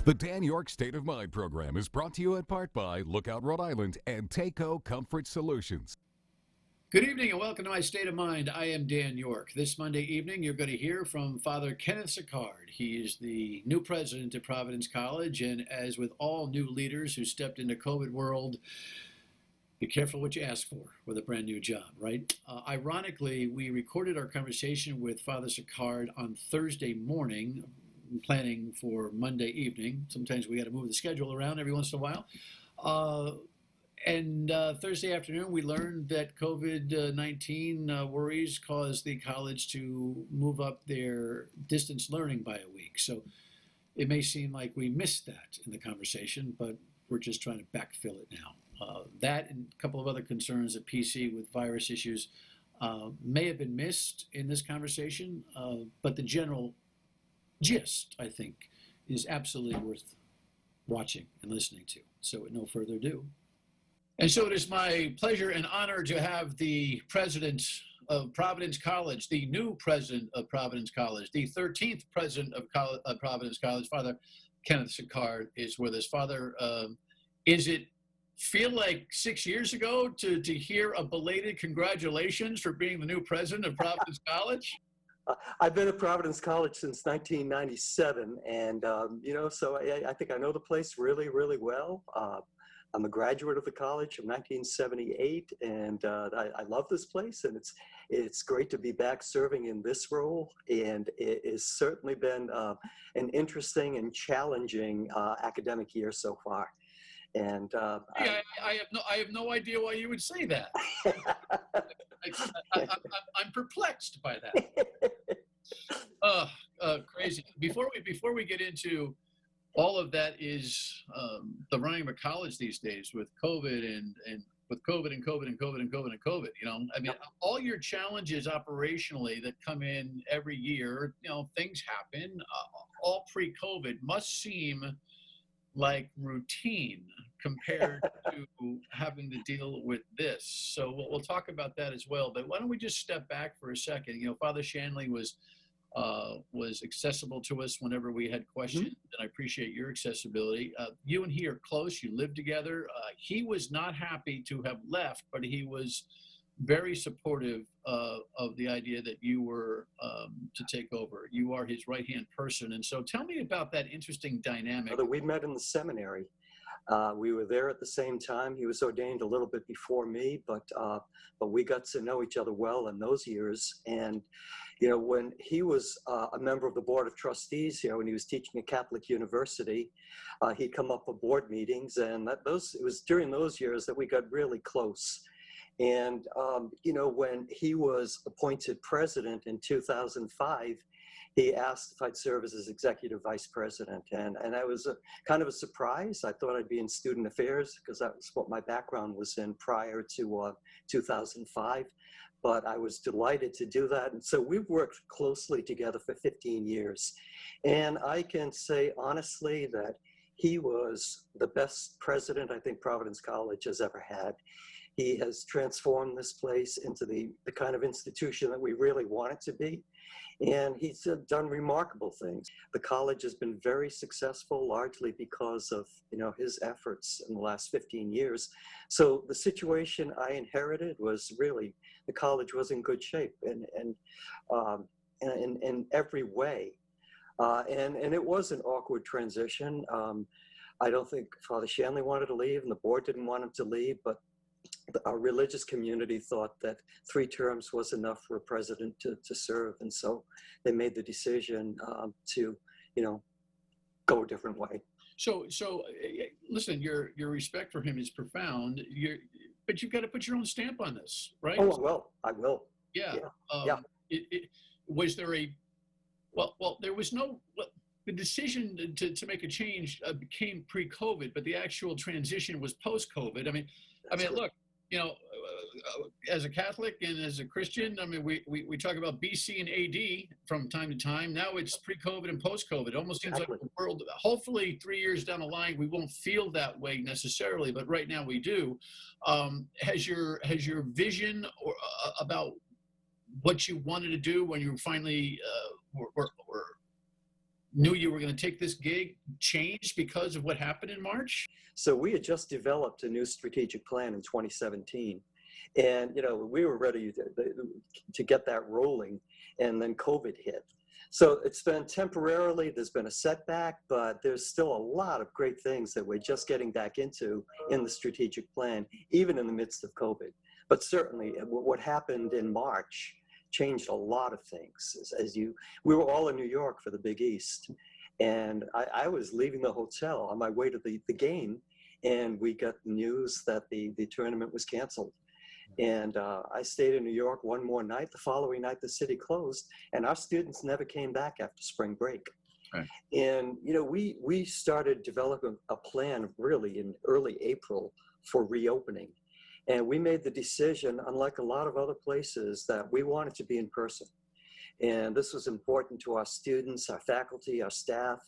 The Dan Yorke State of Mind program is brought to you in part by Lookout Rhode Island and Takeo Comfort Solutions. Good evening and welcome to my State of Mind. I am Dan Yorke. This Monday evening, you're going to hear from Father Kenneth Sicard. He is the new president of Providence College, and as with all new leaders who stepped into COVID world, be careful what you ask for with a brand new job, right? Ironically, we recorded our conversation with Father Sicard on Thursday morning, planning for Monday evening. Sometimes we got to move the schedule around every once in a while. And Thursday afternoon, we learned that COVID-19 worries caused the college to move up their distance learning by a week. So it may seem like we missed that in the conversation, but we're just trying to backfill it now. That and a couple of other concerns at PC with virus issues may have been missed in this conversation, but the general gist, I think, is absolutely worth watching and listening to. So with no further ado. And so it is my pleasure and honor to have the president of Providence College, the new president of Providence College, the 13th president of Providence College, Father Kenneth Sicard is with us. Father, is it feel like 6 years ago to hear a belated congratulations for being the new president of Providence College? I've been at Providence College since 1997, and so I think I know the place really, really well. I'm a graduate of the college from 1978, and I love this place, and it's great to be back serving in this role. And it has certainly been an interesting and challenging academic year so far. And I have no idea why you would say that. I'm perplexed by that. Crazy. Before we get into all of that, is the running of a college these days with COVID and with COVID and COVID and COVID and COVID and COVID. You know, I mean, all your challenges operationally that come in every year. You know, things happen. All pre-COVID must seem like routine compared to having to deal with this. So we'll talk about that as well. But why don't we just step back for a second? You know, Father Shanley was accessible to us whenever we had questions, and I appreciate your accessibility. You and he are close. You live together. He was not happy to have left, but he was very supportive of the idea that you were to take over. You are his right-hand person. And so tell me about that interesting dynamic. We met in the seminary. We were there at the same time. He was ordained a little bit before me, but we got to know each other well in those years. And, you know, when he was a member of the Board of Trustees here, when he was teaching at Catholic University, he'd come up for board meetings, and it was during those years that we got really close. And, you know, when he was appointed president in 2005, he asked if I'd serve as his executive vice president. And that was kind of a surprise. I thought I'd be in student affairs because that was what my background was in prior to 2005. But I was delighted to do that. And so we've worked closely together for 15 years. And I can say honestly that he was the best president I think Providence College has ever had. He has transformed this place into the kind of institution that we really want it to be. And he's done remarkable things. The college has been very successful, largely because of, you know, his efforts in the last 15 years. So the situation I inherited was really, the college was in good shape and in every way. And it was an awkward transition. I don't think Father Shanley wanted to leave, and the board didn't want him to leave, but our religious community thought that 3 terms was enough for a president to serve, and so they made the decision to, you know, go a different way. So listen, your respect for him is profound. But you've got to put your own stamp on this, right? Oh, I will. Yeah. Yeah. Was there a there was no. The decision to make a change became pre-COVID, but the actual transition was post-COVID. I mean, look, you know, as a Catholic and as a Christian, I mean, we talk about BC and AD from time to time. Now it's pre-COVID and post-COVID. It almost seems like the world, hopefully 3 years down the line, we won't feel that way necessarily, but right now we do. Has your vision about what you wanted to do when you finally were knew you were going to take this gig changed because of what happened in March? So we had just developed a new strategic plan in 2017. And, we were ready to get that rolling, and then COVID hit. So it's been temporarily, there's been a setback, but there's still a lot of great things that we're just getting back into in the strategic plan, even in the midst of COVID. But certainly what happened in March changed a lot of things. We were all in New York for the Big East, and I was leaving the hotel on my way to the game, and we got the news that the tournament was canceled. And I stayed in New York one more night. The following night, the city closed, and our students never came back after spring break. Right. And, we started developing a plan really in early April for reopening. And we made the decision, unlike a lot of other places, that we wanted to be in person. And this was important to our students, our faculty, our staff,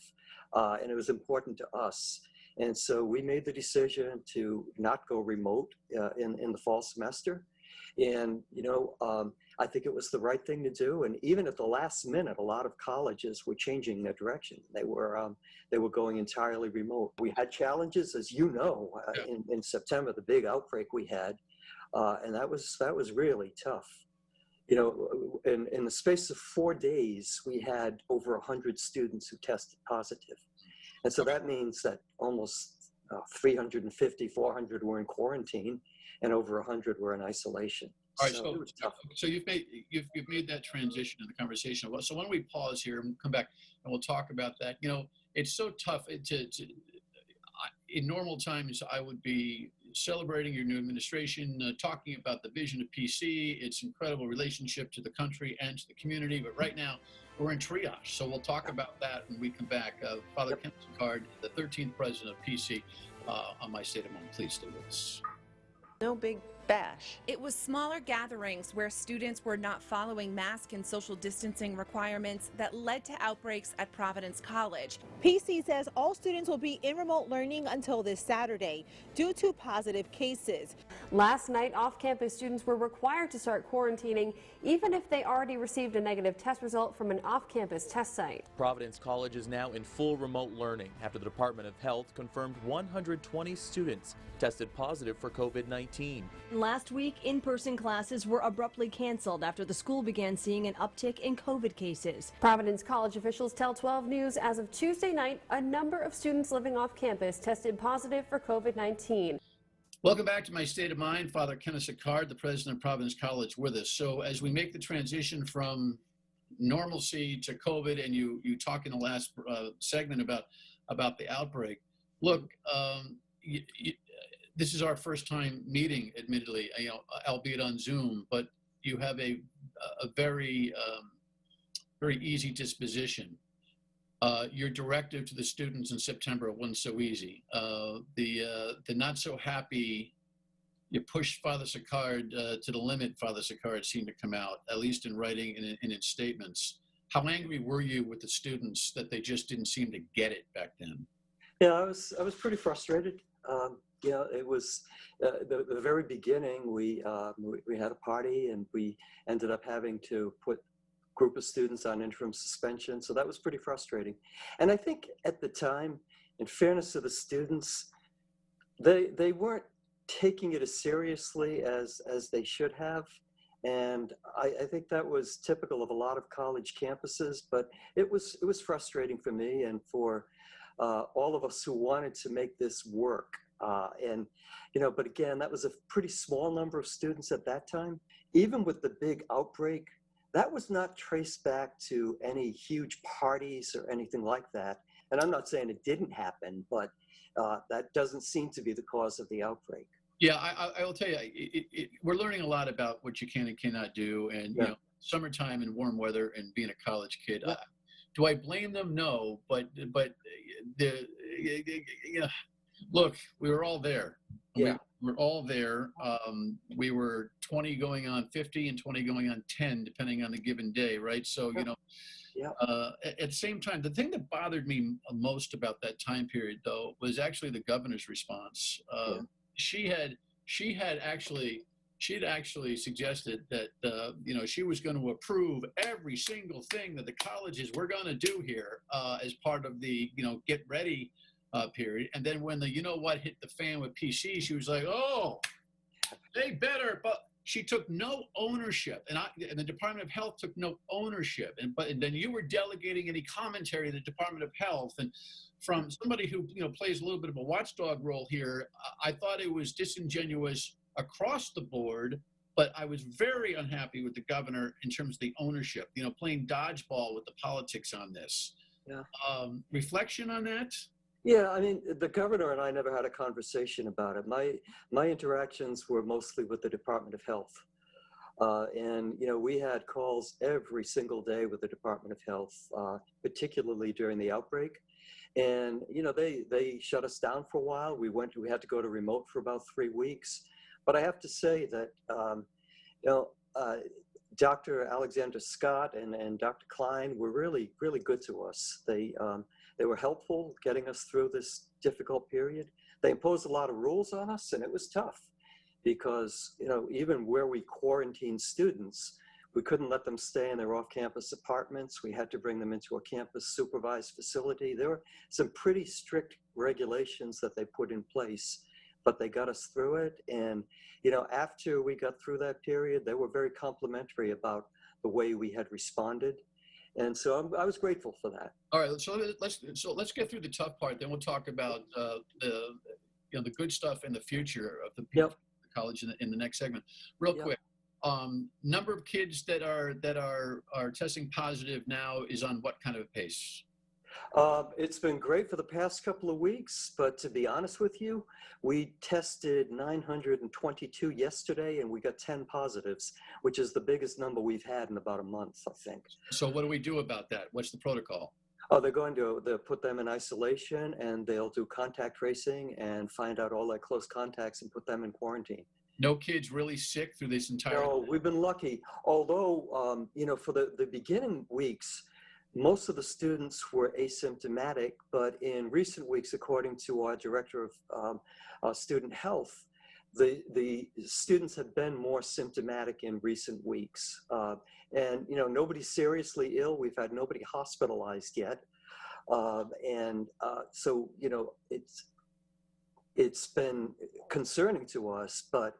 and it was important to us. And so we made the decision to not go remote in the fall semester. And, I think it was the right thing to do. And even at the last minute, a lot of colleges were changing their direction. They were going entirely remote. We had challenges, as in September, the big outbreak we had, and that was really tough. In the space of 4 days, we had over 100 students who tested positive. And so that means that almost 350, 400 were in quarantine, and over 100 were in isolation. All right, so you've made that transition in the conversation. So why don't we pause here and come back, and we'll talk about that. It's so tough in normal times. I would be celebrating your new administration, talking about the vision of PC, its incredible relationship to the country and to the community. But right now, we're in triage. So we'll talk about that when we come back. Father Kenneth Sicard, the 13th president of PC, on My State of Mind. Please stay with us. No big bash. It was smaller gatherings where students were not following mask and social distancing requirements that led to outbreaks at Providence College. PC says all students will be in remote learning until this Saturday due to positive cases. Last night, off-campus students were required to start quarantining even if they already received a negative test result from an off-campus test site. Providence College is now in full remote learning after the Department of Health confirmed 120 students tested positive for COVID-19. Last week, in-person classes were abruptly canceled after the school began seeing an uptick in COVID cases. Providence College officials tell 12 News as of Tuesday night, a number of students living off campus tested positive for COVID-19. Welcome back to My State of Mind. Father Kenneth Sicard, the president of Providence College, with us. So as we make the transition from normalcy to COVID, and you talk in the last segment about the outbreak, look, this is our first time meeting, admittedly, albeit on Zoom, but you have a very easy disposition. Your directive to the students in September wasn't so easy. The not so happy, you pushed Father Sicard to the limit. Father Sicard seemed to come out, at least in writing and in its statements. How angry were you with the students that they just didn't seem to get it back then? Yeah, I was pretty frustrated. It was the very beginning. We had a party, and we ended up having to put a group of students on interim suspension. So that was pretty frustrating. And I think at the time, in fairness to the students, they weren't taking it as seriously as they should have. And I think that was typical of a lot of college campuses. But it was frustrating for me and for all of us who wanted to make this work. But again, that was a pretty small number of students at that time. Even with the big outbreak, that was not traced back to any huge parties or anything like that. And I'm not saying it didn't happen, but that doesn't seem to be the cause of the outbreak. Yeah, I will tell you, we're learning a lot about what you can and cannot do, and summertime and warm weather and being a college kid. Yeah. Do I blame them? No, but look, we were all there. Yeah. We're all there. We were 20 going on 50 and 20 going on 10, depending on the given day, right? So, at the same time, the thing that bothered me most about that time period, though, was actually the governor's response. She she'd actually suggested that she was going to approve every single thing that the colleges were going to do here as part of the get ready period. And then when the hit the fan with PC, she was like, oh, they better. But she took no ownership, and the Department of Health took no ownership. And then you were delegating any commentary to the Department of Health, and from somebody who plays a little bit of a watchdog role here, I thought it was disingenuous across the board. But I was very unhappy with the governor in terms of the ownership. Playing dodgeball with the politics on this. Yeah. Reflection on that? Yeah, I mean, the governor and I never had a conversation about it. My interactions were mostly with the Department of Health. And we had calls every single day with the Department of Health, particularly during the outbreak. And, they shut us down for a while. We had to go to remote for about 3 weeks. But I have to say that, Dr. Alexander Scott and Dr. Klein were really, really good to us. They were helpful getting us through this difficult period. They imposed a lot of rules on us, and it was tough because, even where we quarantined students, we couldn't let them stay in their off-campus apartments. We had to bring them into a campus supervised facility. There were some pretty strict regulations that they put in place, but they got us through it. And, after we got through that period, they were very complimentary about the way we had responded. And so I was grateful for that. All right, so let's get through the tough part. Then we'll talk about the good stuff in the future of the college in the next segment. Real quick, number of kids that are testing positive now is on what kind of a pace? It's been great for the past couple of weeks, but to be honest with you, we tested 922 yesterday, and we got 10 positives, which is the biggest number we've had in about a month, I think. So what do we do about that? What's the protocol? Oh, they'll put them in isolation, and they'll do contact tracing and find out all their close contacts and put them in quarantine. No kids really sick through this entire? No, we've been lucky. Although, for the beginning weeks, most of the students were asymptomatic, but in recent weeks, according to our director of student health, the students have been more symptomatic in recent weeks. And, nobody's seriously ill. We've had nobody hospitalized yet. So, it's been concerning to us, but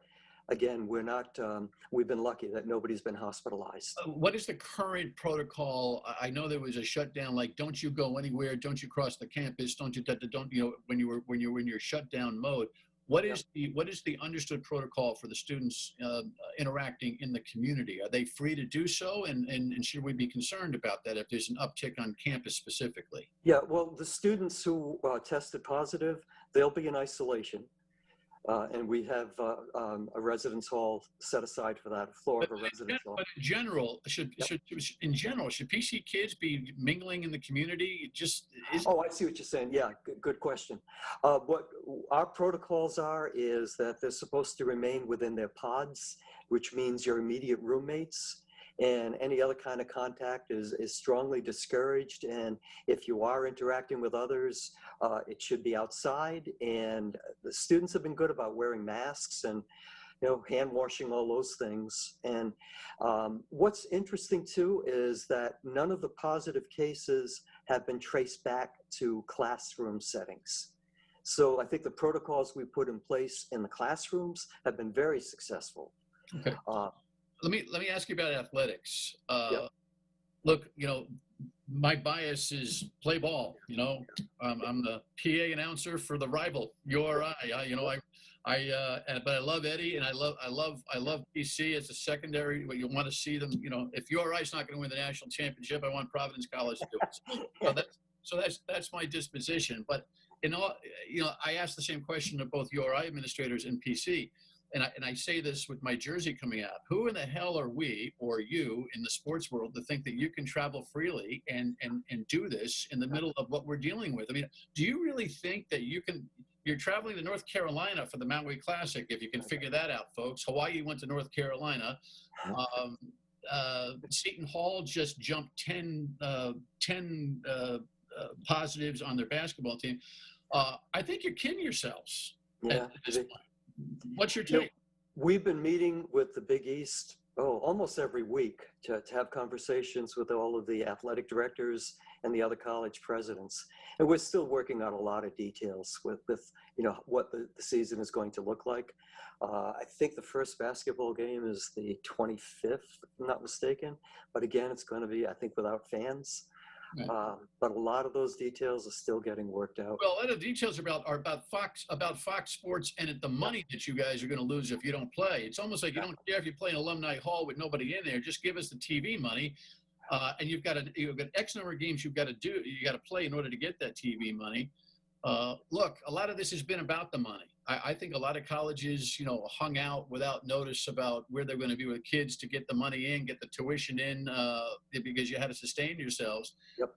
again, we've been lucky that nobody's been hospitalized. What is the current protocol? I know there was a shutdown, like don't you go anywhere, don't you cross the campus, don't when you're in your shutdown mode. What is the understood protocol for the students interacting in the community? Are they free to do so? And should we be concerned about that if there's an uptick on campus specifically? Yeah, well, the students who tested positive, they'll be in isolation. And we have a residence hall set aside for that, a floor of a residence hall. But in general, should PC kids be mingling in the community? Oh, I see what you're saying. Yeah, good question. What our protocols are is that they're supposed to remain within their pods, which means your immediate roommates. And any other kind of contact is strongly discouraged. And if you are interacting with others, it should be outside. And the students have been good about wearing masks and, hand washing, all those things. And what's interesting too is that none of the positive cases have been traced back to classroom settings. So I think the protocols we put in place in the classrooms have been very successful. Okay. Let me ask you about athletics. Look, my bias is play ball. I'm the PA announcer for the rival URI. But I love Eddie, and I love PC as a secondary. But you want to see them. If URI is not going to win the national championship, I want Providence College to do it. So that's my disposition. But I asked the same question of both URI administrators and PC. And I say this with my jersey coming out. Who in the hell are we or you in the sports world to think that you can travel freely and do this in the middle of what we're dealing with? I mean, do you really think that you're traveling to North Carolina for the Maui Classic, if you can figure that out, folks. Hawaii went to North Carolina. Seton Hall just jumped 10 positives on their basketball team. I think you're kidding yourselves at this point. What's your take? We've been meeting with the Big East, almost every week to have conversations with all of the athletic directors and the other college presidents. And we're still working on a lot of details with what the season is going to look like. I think the first basketball game is the 25th, if I'm not mistaken. But again, it's going to be, I think, without fans. Right. But a lot of those details are still getting worked out. Well, a lot of the details are about Fox Sports and the money that you guys are going to lose if you don't play. It's almost like you don't care if you play in Alumni Hall with nobody in there. Just give us the TV money, and you've got X number of games you've got to play in order to get that TV money. Look, a lot of this has been about the money. I think a lot of colleges, hung out without notice about where they're going to be with kids to get the money in, get the tuition in, because you had to sustain yourselves. Yep.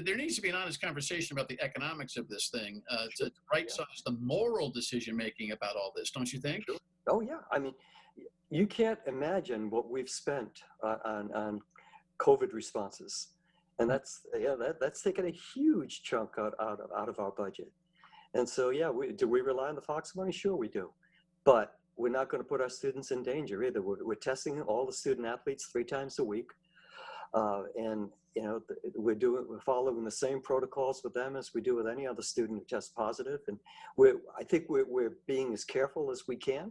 There needs to be an honest conversation about the economics of this thing to right-size the moral decision-making about all this, don't you think? Sure. Oh, yeah. I mean, you can't imagine what we've spent on COVID responses. And that's taken a huge chunk out of our budget. And so, do we rely on the Fox money? Sure, we do. But we're not going to put our students in danger either. We're testing all the student athletes 3 times a week. And, we're following the same protocols with them as we do with any other student who tests positive. And I think we're being as careful as we can.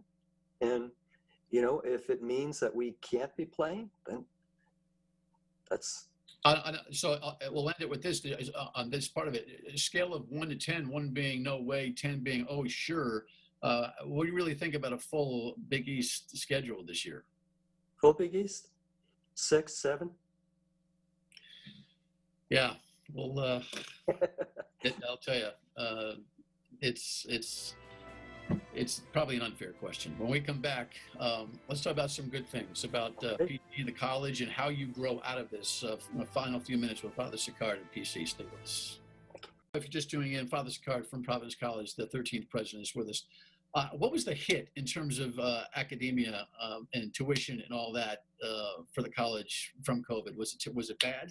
And, if it means that we can't be playing, then that's... So we'll end it with this on this part of it. A scale of 1 to 10, 1 being no way, 10 being oh sure. What do you really think about a full Big East schedule this year? Full Big East, 6, 7. Yeah, well, I'll tell you, it's probably an unfair question. When we come back, let's talk about some good things about PC, the college, and how you grow out of this. In the final few minutes with Father Sicard at PC. Stay with us. If you're just tuning in, Father Sicard from Providence College, the 13th president, is with us. What was the hit in terms of academia and tuition and all that for the college from COVID? Was it bad?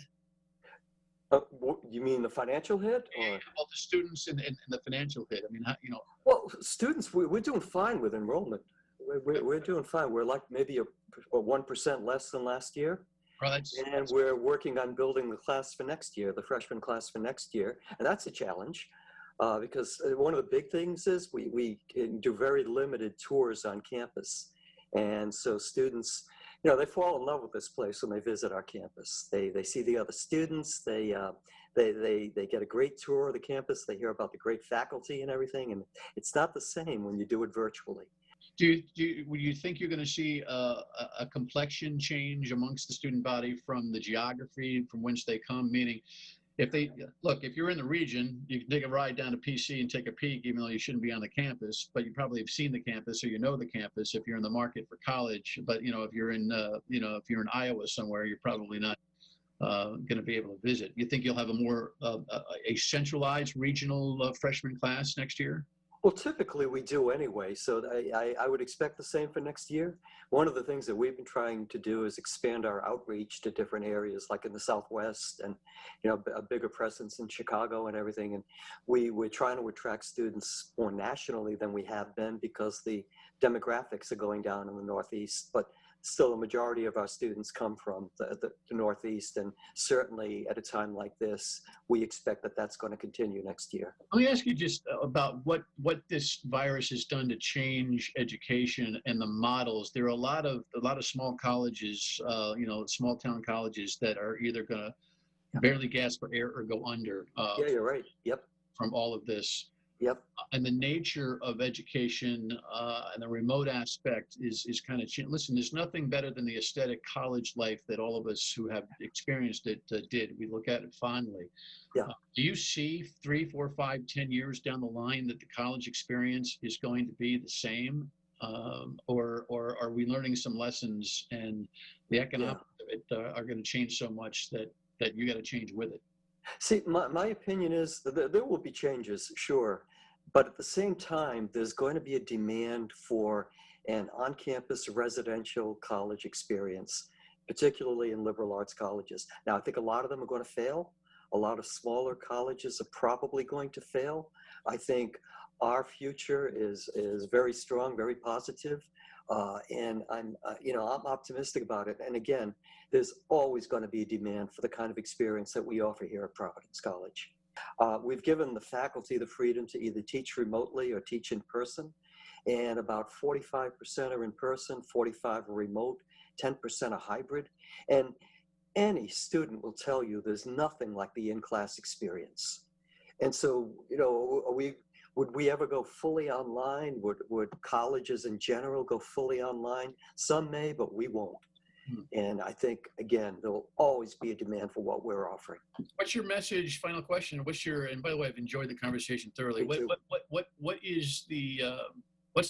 You mean the financial hit? Or? Yeah, well, the students and the financial hit. I mean, Well, students, we're doing fine with enrollment. We're doing fine. We're like maybe a 1% less than last year. Right. And we're working on building the class for next year, the freshman class for next year. And that's a challenge because one of the big things is we do very limited tours on campus. And so students, they fall in love with this place when they visit our campus. They see the other students. They get a great tour of the campus. They hear about the great faculty and everything. And it's not the same when you do it virtually. Do you think you're going to see a complexion change amongst the student body from the geography from whence they come? Meaning, if you're in the region, you can take a ride down to PC and take a peek, even though you shouldn't be on the campus. But you probably have seen the campus, or the campus if you're in the market for college. But if you're in if you're in Iowa somewhere, you're probably not going to be able to visit. You think you'll have a more a centralized regional freshman class next year? Well, typically we do anyway, so I would expect the same for next year. One of the things that we've been trying to do is expand our outreach to different areas, like in the Southwest, and a bigger presence in Chicago and everything. And we're trying to attract students more nationally than we have been because the demographics are going down in the Northeast. But still, a majority of our students come from the Northeast, and certainly at a time like this, we expect that that's going to continue next year. Let me ask you just about what this virus has done to change education and the models. There are a lot of small colleges, small town colleges that are either going to barely gasp for air or go under. Yeah, you're right. Yep. From all of this. Yep. And the nature of education and the remote aspect is kind of changed. Listen, there's nothing better than the aesthetic college life that all of us who have experienced it did. We look at it fondly. Yeah. Do you see 3, 4, 5, 10 years down the line that the college experience is going to be the same? Or are we learning some lessons and the economics of it are going to change so much that you got to change with it? See, my opinion is that there will be changes, sure. But at the same time, there's going to be a demand for an on-campus residential college experience, particularly in liberal arts colleges. Now, I think a lot of them are going to fail. A lot of smaller colleges are probably going to fail. I think our future is very strong, very positive, and I'm I'm optimistic about it. And again, there's always going to be a demand for the kind of experience that we offer here at Providence College. We've given the faculty the freedom to either teach remotely or teach in person, and about 45% are in person, 45% are remote, 10% are hybrid, and any student will tell you there's nothing like the in-class experience. And so, would we ever go fully online? Would colleges in general go fully online? Some may, but we won't. And I think, again, there'll always be a demand for what we're offering. What's your message? Final question. And by the way, I've enjoyed the conversation thoroughly. What's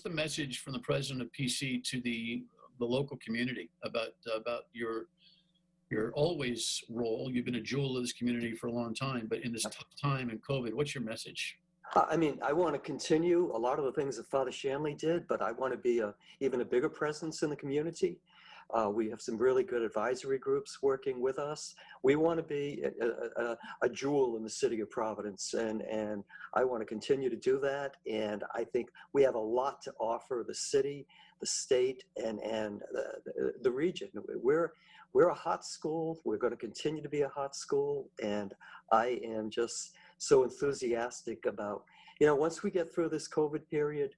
the message from the president of PC to the local community about your always role? You've been a jewel of this community for a long time, but in this tough time in COVID, what's your message? I want to continue a lot of the things that Father Shanley did, but I want to be even a bigger presence in the community. We have some really good advisory groups working with us. We want to be a jewel in the city of Providence, and I want to continue to do that. And I think we have a lot to offer the city, the state, and the region. We're a hot school. We're going to continue to be a hot school, and I am just so enthusiastic about, once we get through this COVID period,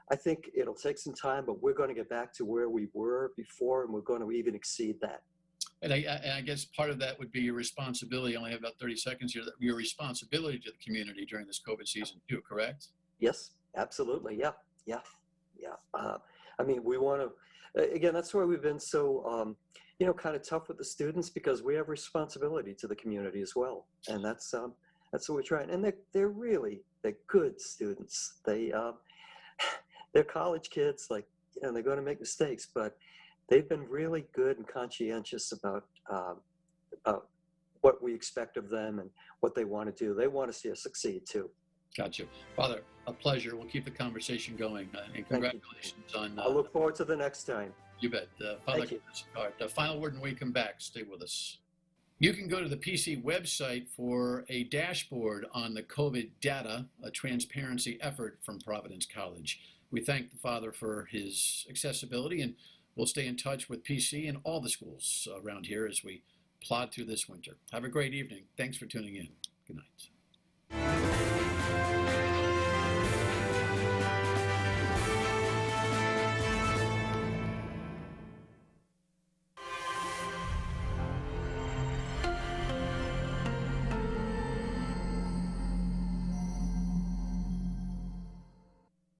I think it'll take some time, but we're going to get back to where we were before, and we're going to even exceed that. And I guess part of that would be your responsibility. I only have about 30 seconds here. Your responsibility to the community during this COVID season too, correct? Yes, absolutely. Yeah. We want to, again, that's why we've been so, kind of tough with the students, because we have responsibility to the community as well. And that's what we're trying. And they're good students. They're college kids, they're going to make mistakes, but they've been really good and conscientious about what we expect of them and what they want to do. They want to see us succeed too. Gotcha. Father, a pleasure. We'll keep the conversation going, and congratulations on... I look forward to the next time. You bet. Father Kenneth Sicard. The final word when we come back. Stay with us. You can go to the PC website for a dashboard on the COVID data, a transparency effort from Providence College. We thank the Father for his accessibility, and we'll stay in touch with PC and all the schools around here as we plod through this winter. Have a great evening. Thanks for tuning in. Good night.